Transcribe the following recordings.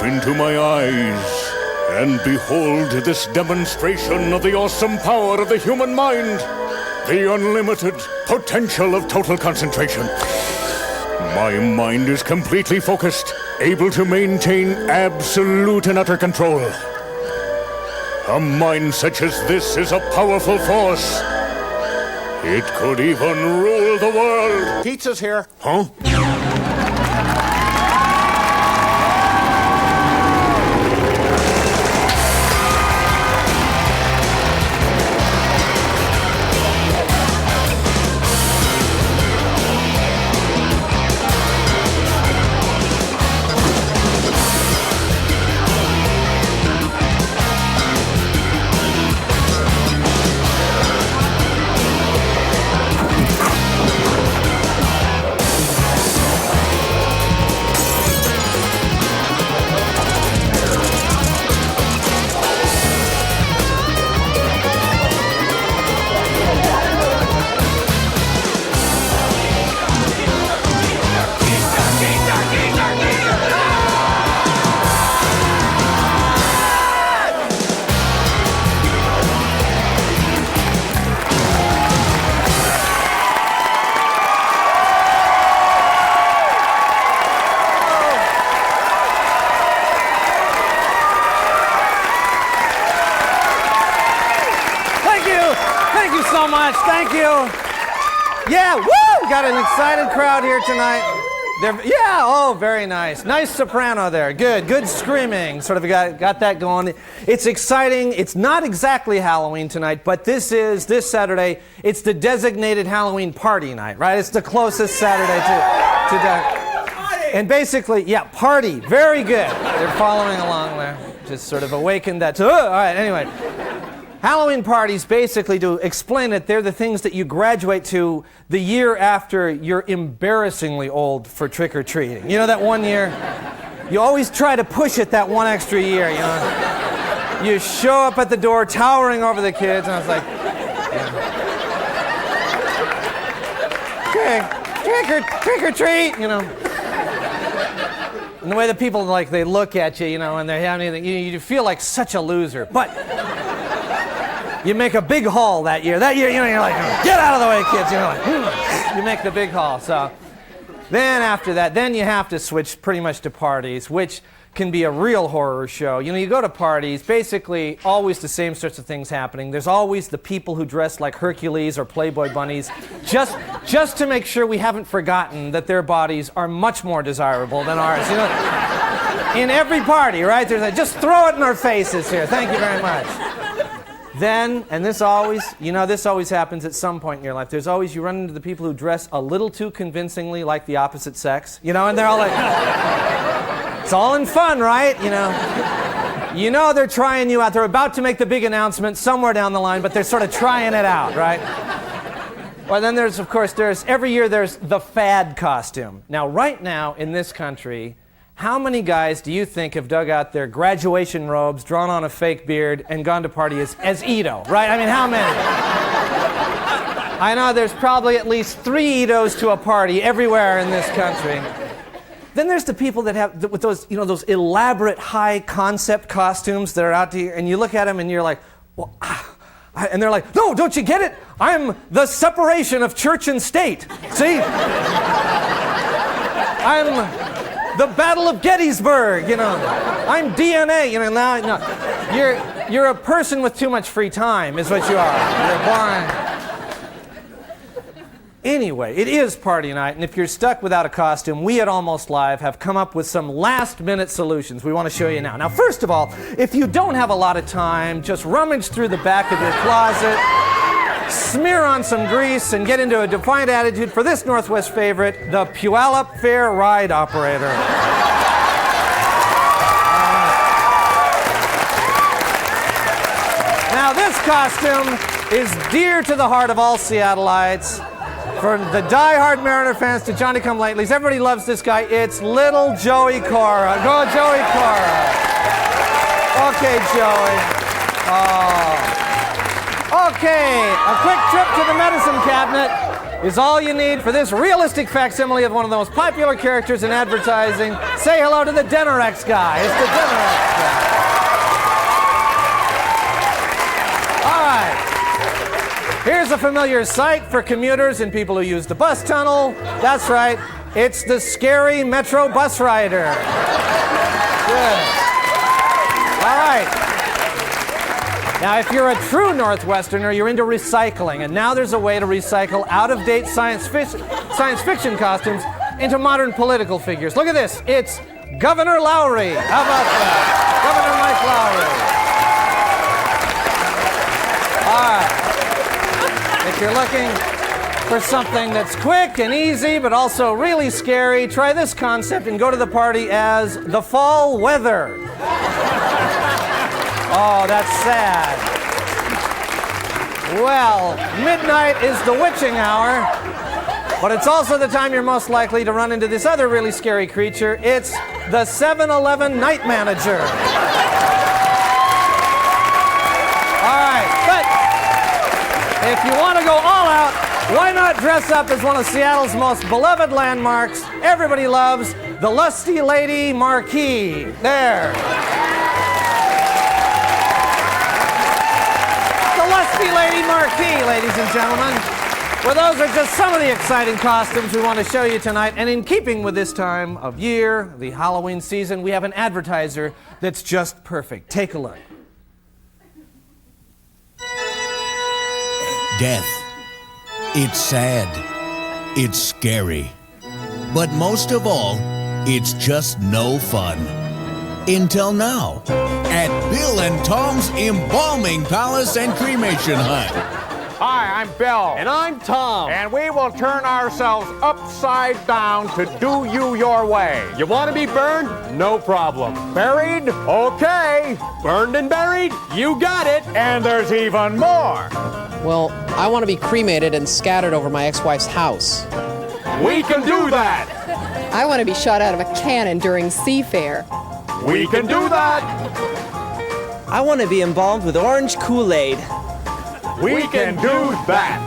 into my eyes and behold this demonstration of the awesome power of the human mind, the unlimited potential of total concentration. My mind is completely focused, able to maintain absolute and utter control. A mind such as this is a powerful force. It could even rule the world. Pizza's here. Huh? Thank you. Yeah, woo! Got an excited crowd here tonight. Very nice. Nice soprano there. Good screaming. Sort of got that going. It's exciting. It's not exactly Halloween tonight, but this Saturday, it's the designated Halloween party night, right? It's the closest Saturday to that. And basically, party. Very good. They're following along there. Just sort of awakened that. All right, anyway. Halloween parties, basically, to explain it, they're the things that you graduate to the year after you're embarrassingly old for trick-or-treating. You know, that one year? You always try to push it that one extra year, you know? You show up at the door towering over the kids, and I was like, trick or treat, you know? And the way the people, they look at you, you know, and they have anything, you feel like such a loser. But you make a big haul that year. That year, you know, you're like, get out of the way, kids. You know, like, you make the big haul. So then after that, then you have to switch pretty much to parties, which can be a real horror show. You know, you go to parties, basically always the same sorts of things happening. There's always the people who dress like Hercules or Playboy bunnies, just to make sure we haven't forgotten that their bodies are much more desirable than ours. You know, in every party, right? There's like, just throw it in our faces here. Thank you very much. Then, and this always happens at some point in your life, you run into the people who dress a little too convincingly like the opposite sex, you know, and they're all like, it's all in fun, right? You know they're trying you out. They're about to make the big announcement somewhere down the line, but they're sort of trying it out, right? Well, then every year there's the fad costume. Now, right now in this country, how many guys do you think have dug out their graduation robes, drawn on a fake beard, and gone to party as Ito, right? I mean, how many? I know there's probably at least 3 Itos to a party everywhere in this country. Then there's the people that have, with those, you know, those elaborate high-concept costumes that are out here, and you look at them and you're like, well, and they're like, no, don't you get it? I'm the separation of church and state. See? I'm the Battle of Gettysburg, you know. I'm DNA, you know. Now, no, you're a person with too much free time, is what you are. You're boring. Anyway, it is party night, and if you're stuck without a costume, we at Almost Live have come up with some last-minute solutions we want to show you now. Now, first of all, if you don't have a lot of time, just rummage through the back of your closet, smear on some grease, and get into a defiant attitude for this Northwest favorite, the Puyallup Fair Ride Operator. Now, this costume is dear to the heart of all Seattleites. From the die-hard Mariner fans to Johnny-come-latelys, everybody loves this guy. It's little Joey Cora. Go, Joey Cora. Okay, Joey. Oh. Okay, a quick trip to the medicine cabinet. is all you need for this realistic facsimile of one of the most popular characters in advertising. Say hello to the Denorex guy. It's the Denorex guy. All right. Here's a familiar sight for commuters and people who use the bus tunnel. That's right. It's the scary Metro bus rider. Good. All right. Now, if you're a true Northwesterner, you're into recycling, and now there's a way to recycle out-of-date science fiction costumes into modern political figures. Look at this. It's Governor Lowry. How about that? Governor Mike Lowry. All right. If you're looking for something that's quick and easy, but also really scary, try this concept and go to the party as the fall weather. Oh, that's sad. Well, midnight is the witching hour, but it's also the time you're most likely to run into this other really scary creature. It's the 7-Eleven night manager. All right, but if you want to go all out, why not dress up as one of Seattle's most beloved landmarks everybody loves, the Lusty Lady Marquee. There. Lusty Lady Marquee, ladies and gentlemen. Well, those are just some of the exciting costumes we want to show you tonight. And in keeping with this time of year, the Halloween season, we have an advertiser that's just perfect. Take a look. Death. It's sad. It's scary. But most of all, it's just no fun. Until now, at Bill and Tom's Embalming Palace and Cremation Hut. Hi, I'm Bill. And I'm Tom. And we will turn ourselves upside down to do you your way. You want to be burned? No problem. Buried? Okay. Burned and buried? You got it. And there's even more. Well, I want to be cremated and scattered over my ex-wife's house. We can do that. I want to be shot out of a cannon during Seafair. We can do that. I want to be embalmed with orange Kool-Aid. We can do that.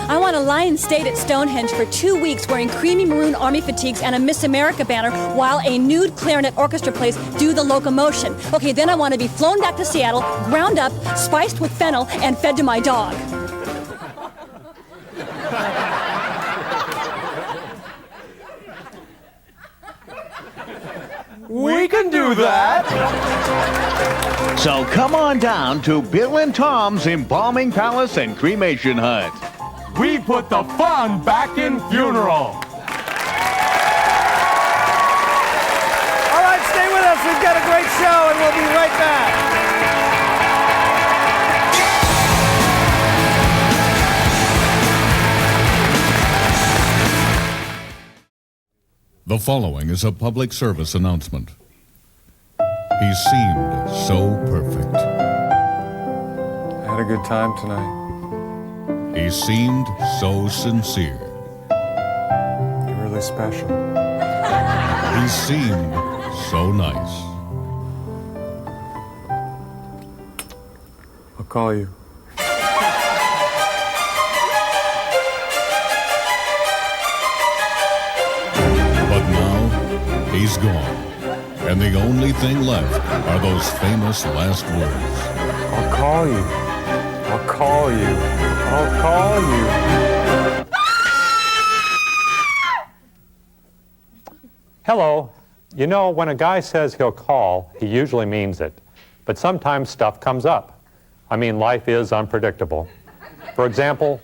I want to lie in state at Stonehenge for 2 weeks wearing creamy maroon army fatigues and a Miss America banner while a nude clarinet orchestra plays Do the Locomotion. Okay, then I want to be flown back to Seattle, ground up, spiced with fennel, and fed to my dog. We can do that. So come on down to Bill and Tom's Embalming Palace and Cremation Hut. We put the fun back in funeral. All right, stay with us. We've got a great show, and we'll be right back. The following is a public service announcement. He seemed so perfect. I had a good time tonight. He seemed so sincere. You're really special. He seemed so nice. I'll call you. But now, he's gone. And the only thing left are those famous last words. I'll call you. I'll call you. I'll call you. Hello. You know, when a guy says he'll call, he usually means it. But sometimes stuff comes up. I mean, life is unpredictable. For example,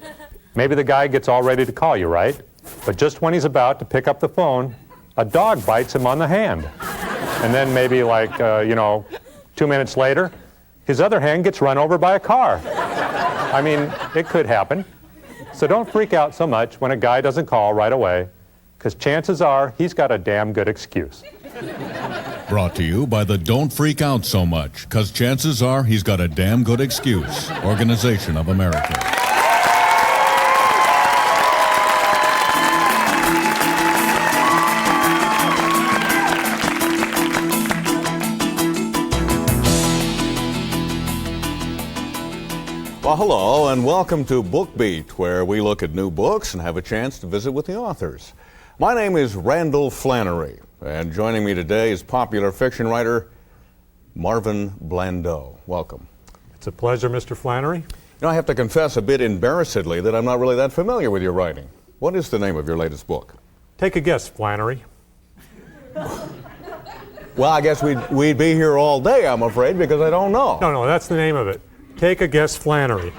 maybe the guy gets all ready to call you, right? But just when he's about to pick up the phone, a dog bites him on the hand. And then maybe 2 minutes later, his other hand gets run over by a car. I mean, it could happen. So don't freak out so much when a guy doesn't call right away, because chances are he's got a damn good excuse. Brought to you by the Don't Freak Out So Much, because chances are he's got a damn good excuse. Organization of America. Well, hello, and welcome to Bookbeat, where we look at new books and have a chance to visit with the authors. My name is Randall Flannery, and joining me today is popular fiction writer Marvin Blandeau. Welcome. It's a pleasure, Mr. Flannery. You know, I have to confess a bit embarrassedly that I'm not really that familiar with your writing. What is the name of your latest book? Take a guess, Flannery. Well, I guess we'd be here all day, I'm afraid, because I don't know. No, that's the name of it. Take a Guess, Flannery.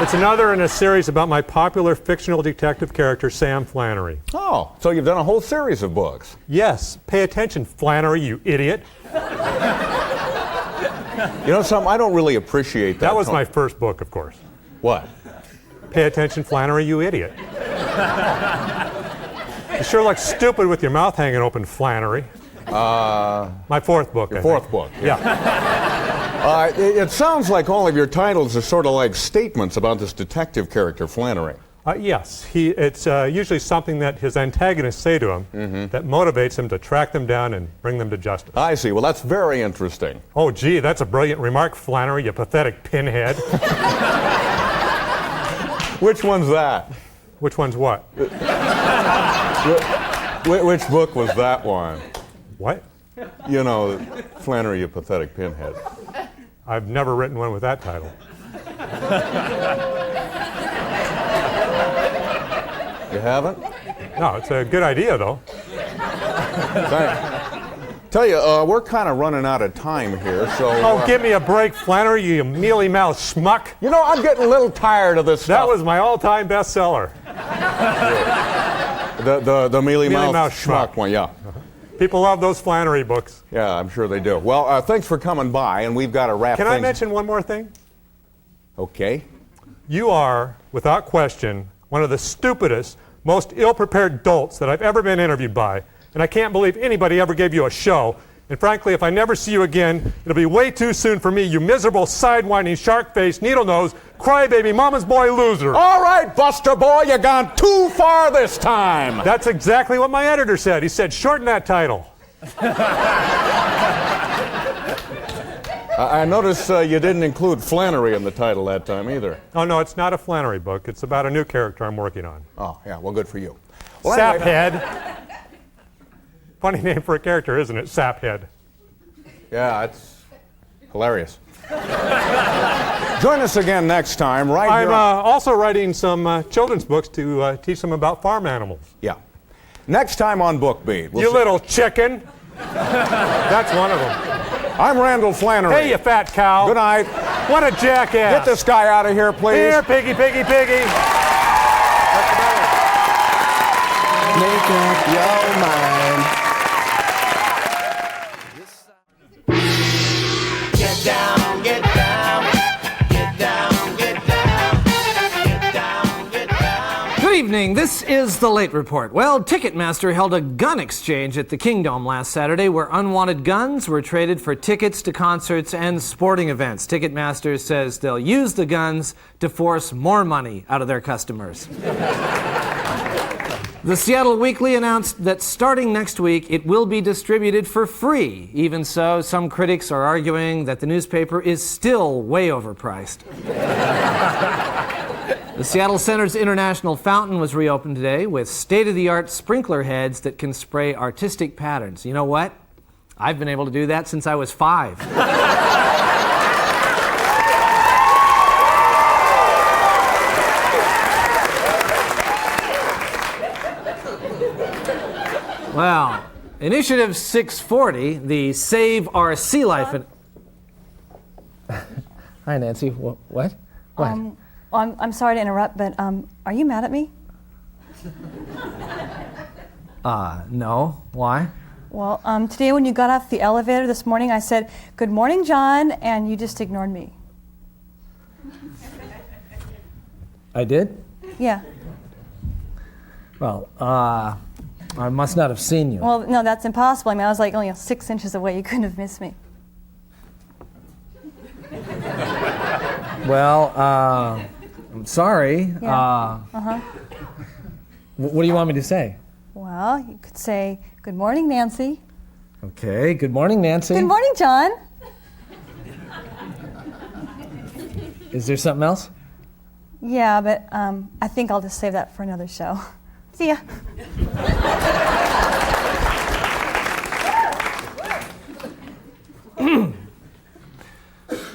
It's another in a series about my popular fictional detective character, Sam Flannery. Oh, so you've done a whole series of books. Yes. Pay attention, Flannery, you idiot. You know something, I don't really appreciate that. That was my first book, of course. What? Pay attention, Flannery, you idiot. You sure look stupid with your mouth hanging open, Flannery. My fourth book. Your fourth book. Yeah. It sounds like all of your titles are sort of like statements about this detective character, Flannery. Yes. It's usually something that his antagonists say to him that motivates him to track them down and bring them to justice. I see. Well, that's very interesting. Oh, gee, that's a brilliant remark, Flannery, you pathetic pinhead. Which one's that? Which one's what? Which book was that one? What? You know, Flannery, you pathetic pinhead. I've never written one with that title. You haven't? No, it's a good idea, though. Tell you, we're kind of running out of time here, so... Oh, give me a break, Flannery, you mealy-mouthed schmuck. You know, I'm getting a little tired of this stuff. That was my all-time bestseller. The mealy-mouthed schmuck one, yeah. People love those Flannery books. Yeah, I'm sure they do. Well, thanks for coming by, and we've got to wrap things... Can I mention one more thing? Okay. You are, without question, one of the stupidest, most ill-prepared dolts that I've ever been interviewed by. And I can't believe anybody ever gave you a show. And frankly, if I never see you again, it'll be way too soon for me, you miserable, sidewinding, shark-faced, needle-nosed, crybaby, mama's boy loser. All right, Buster Boy, you gone too far this time. That's exactly what my editor said. He said, shorten that title. I notice you didn't include Flannery in the title that time either. Oh, no, it's not a Flannery book. It's about a new character I'm working on. Oh, yeah, well, good for you. Well, Saphead. Funny name for a character, isn't it? Saphead. Yeah, it's hilarious. Join us again next time, right I'm here. Also writing some children's books to teach them about farm animals. Yeah. Next time on Bookbeat. You little chicken. That's one of them. I'm Randall Flannery. Hey, you fat cow. Good night. What a jackass. Get this guy out of here, please. Here, piggy, piggy, piggy. Make up your mind. Get down, get down, get down, get down, get down, get down. Good evening. This is the Late Report. Well, Ticketmaster held a gun exchange at the Kingdome last Saturday where unwanted guns were traded for tickets to concerts and sporting events. Ticketmaster says they'll use the guns to force more money out of their customers. The Seattle Weekly announced that starting next week, it will be distributed for free. Even so, some critics are arguing that the newspaper is still way overpriced. The Seattle Center's International Fountain was reopened today with state-of-the-art sprinkler heads that can spray artistic patterns. You know what? I've been able to do that since I was 5. Well, Initiative 640, the Save Our Sea Life... Hi, Nancy. What? What? I'm sorry to interrupt, but are you mad at me? No. Why? Well, today when you got off the elevator this morning, I said, "Good morning, John," and you just ignored me. I did? Yeah. Well, I must not have seen you. Well, no, that's impossible. I mean, I was like only 6 inches away. You couldn't have missed me. Well, I'm sorry. Yeah. What do you want me to say? Well, you could say, "Good morning, Nancy." Okay, good morning, Nancy. Good morning, John. Is there something else? Yeah, but I think I'll just save that for another show. See ya.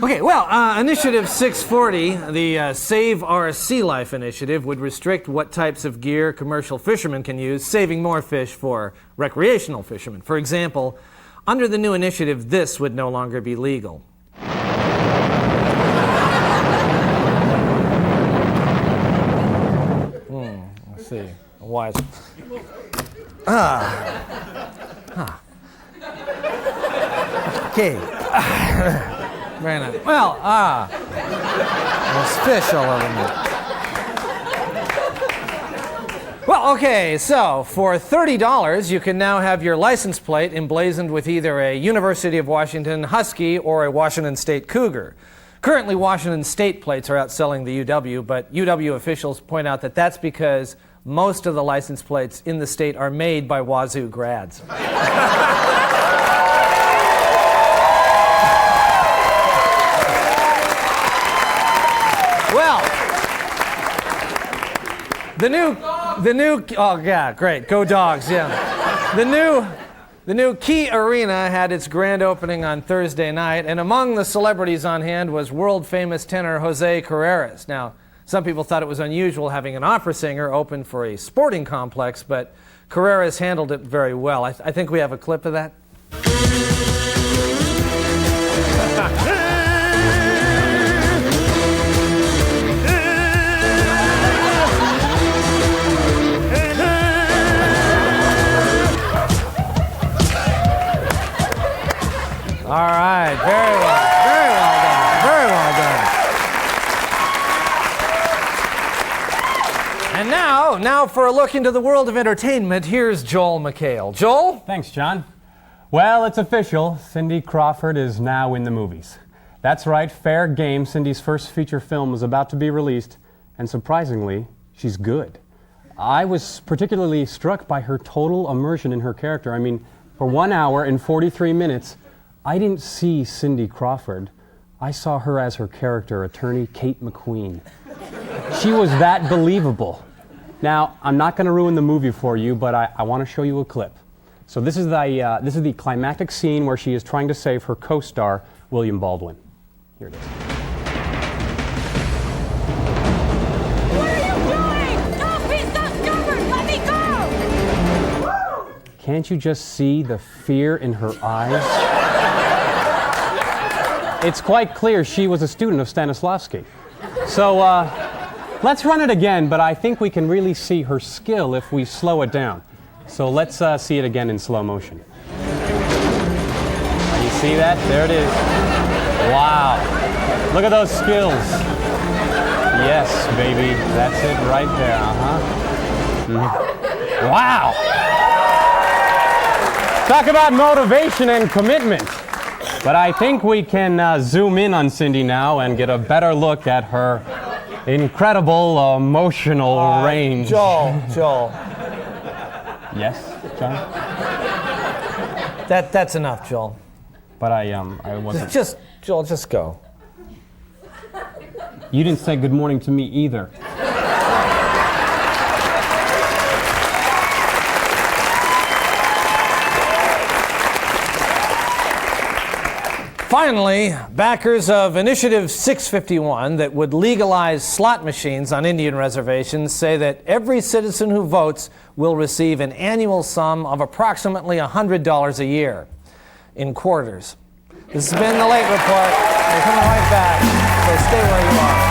Okay, well, Initiative 640, the Save Our Sea Life initiative, would restrict what types of gear commercial fishermen can use, saving more fish for recreational fishermen. For example, under the new initiative, this would no longer be legal. Let's see. Why is it? Okay. Very nice. Well, there's fish all over me. Well, okay, so for $30, you can now have your license plate emblazoned with either a University of Washington Husky or a Washington State Cougar. Currently, Washington State plates are outselling the UW, but UW officials point out that that's because most of the license plates in the state are made by Wazoo grads. Well, the new, oh yeah, great, go Dogs, yeah. The new Key Arena had its grand opening on Thursday night, and among the celebrities on hand was world-famous tenor Jose Carreras. Now, some people thought it was unusual having an opera singer open for a sporting complex, but Carreras handled it very well. I think we have a clip of that. All right, very well done, very well done. And now for a look into the world of entertainment, here's Joel McHale. Joel? Thanks, John. Well, it's official. Cindy Crawford is now in the movies. That's right, fair game. Cindy's first feature film is about to be released, and surprisingly, she's good. I was particularly struck by her total immersion in her character. I mean, for 1 hour and 43 minutes, I didn't see Cindy Crawford. I saw her as her character, attorney Kate McQueen. She was that believable. Now, I'm not going to ruin the movie for you, but I want to show you a clip. So this is the climactic scene where she is trying to save her co-star, William Baldwin. Here it is. What are you doing? No, please don't stubborn. Let me go. Can't you just see the fear in her eyes? It's quite clear she was a student of Stanislavski. So let's run it again, but I think we can really see her skill if we slow it down. So let's see it again in slow motion. You see that? There it is. Wow. Look at those skills. Yes, baby. That's it right there. Wow. Talk about motivation and commitment. But I think we can zoom in on Cindy now and get a better look at her incredible emotional range. Joel. Yes, John? That's enough, Joel. But I wasn't... Joel, just go. You didn't say good morning to me either. Finally, backers of Initiative 651 that would legalize slot machines on Indian reservations say that every citizen who votes will receive an annual sum of approximately $100 a year in quarters. This has been the Late Report. We're coming right back, so stay where you are.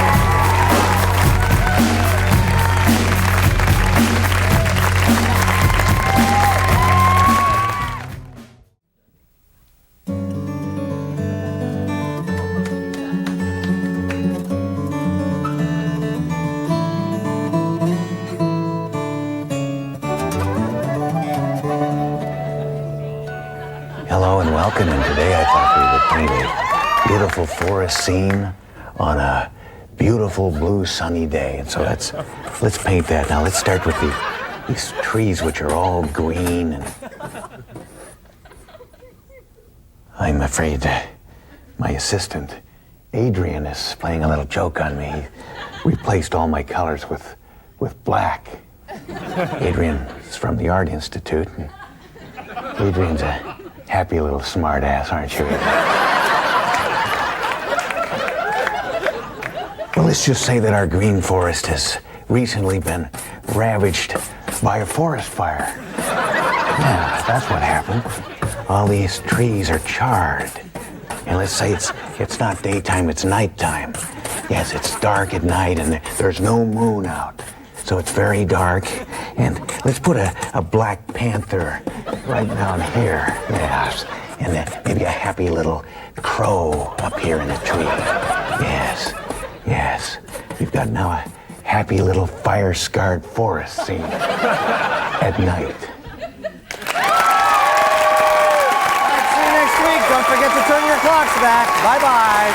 Hello and welcome, and today I thought we would paint a beautiful forest scene on a beautiful blue sunny day. And so let's paint that. Now let's start with these trees which are all green, and I'm afraid my assistant Adrian is playing a little joke on me. He replaced all my colors with black. Adrian is from the Art Institute. And Adrian's a happy little smart ass, aren't you, Adrian? Well, let's just say that our green forest has recently been ravaged by a forest fire. Yeah, that's what happened. All these trees are charred. And let's say it's not daytime, it's nighttime. Yes, it's dark at night and there's no moon out. So it's very dark. And let's put a black panther right down here. Yes. And then maybe a happy little crow up here in the tree. Yes. Yes. We've got now a happy little fire-scarred forest scene at night. See you next week. Don't forget to turn your clocks back. Bye-bye.